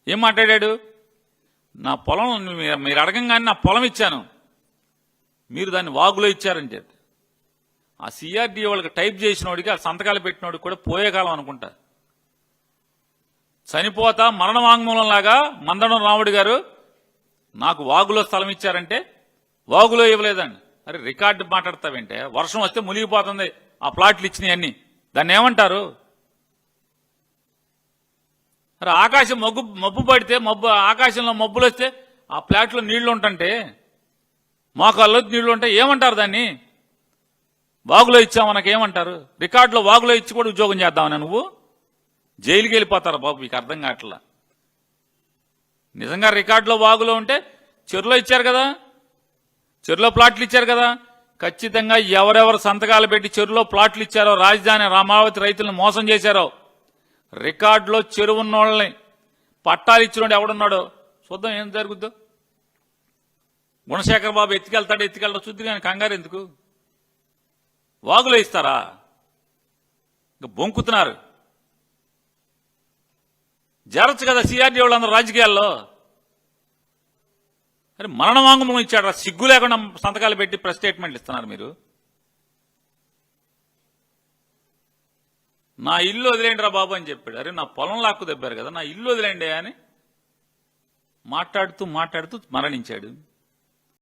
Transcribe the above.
ఏం మాట్లాడాడు? నా పొలం మీరు అడగంగానే నా పొలం ఇచ్చాను, మీరు దాన్ని వాగులో ఇచ్చారని చెప్పి. ఆ సిఆర్డీ వాళ్ళకి టైప్ చేసినోడికి, ఆ సంతకాలు పెట్టినోడికి కూడా పోయే కాలం అనుకుంటా. చనిపోతా మరణ వాంగ్మూలం లాగా మందడం రాముడు గారు నాకు వాగులో స్థలం ఇచ్చారంటే వాగులో ఇవ్వలేదండి. అరే రికార్డు మాట్లాడతావేంటే? వర్షం వస్తే మునిగిపోతుంది ఆ ప్లాట్లు ఇచ్చినవన్నీ, దాన్ని ఏమంటారు? అరే ఆకాశం మబ్బు పడితే ఆకాశంలో మబ్బులు వస్తే ఆ ప్లాట్లో నీళ్లు ఉంటుంటే, మోకాల్లో నీళ్లు ఉంటాయి, ఏమంటారు దాన్ని? వాగులో ఇచ్చావు మనకేమంటారు? రికార్డులో వాగులో ఇచ్చి కూడా ఉద్యోగం చేద్దామని నువ్వు జైలుకి వెళ్ళిపోతారు బాబు. మీకు అర్థం కావట్లా. నిజంగా రికార్డులో వాగులో ఉంటే చెరువులో ఇచ్చారు కదా, చెరువులో ప్లాట్లు ఇచ్చారు కదా. ఖచ్చితంగా ఎవరెవరు సంతకాలు పెట్టి చెరువులో ప్లాట్లు ఇచ్చారో, రాజధాని అమరావతి రైతులను మోసం చేశారో, రికార్డులో చెరువు ఉన్నోళ్ళని పట్టాలు ఇచ్చినోడు ఎవడున్నాడో చూద్దాం ఏం జరుగుద్దో. గుణశేఖర్ బాబు ఎత్తుకెళ్తాడో చూద్దు, కానీ కంగారు ఎందుకు? వాగులో ఇస్తారా? ఇంకా బొంకుతున్నారు. జరచ్చు కదా సిఆర్డీ వాళ్ళందరూ రాజకీయాల్లో. అరే మరణ వాంగ్మూలం ఇచ్చాడు, సిగ్గు లేకుండా సంతకాలు పెట్టి ప్రెస్ స్టేట్మెంట్లు ఇస్తున్నారు మీరు. నా ఇల్లు వదిలేండి రా బాబు అని చెప్పాడు. అరే నా పొలం లాక్కు దెబ్బారు కదా, నా ఇల్లు వదిలేండి అని మాట్లాడుతూ మరణించాడు.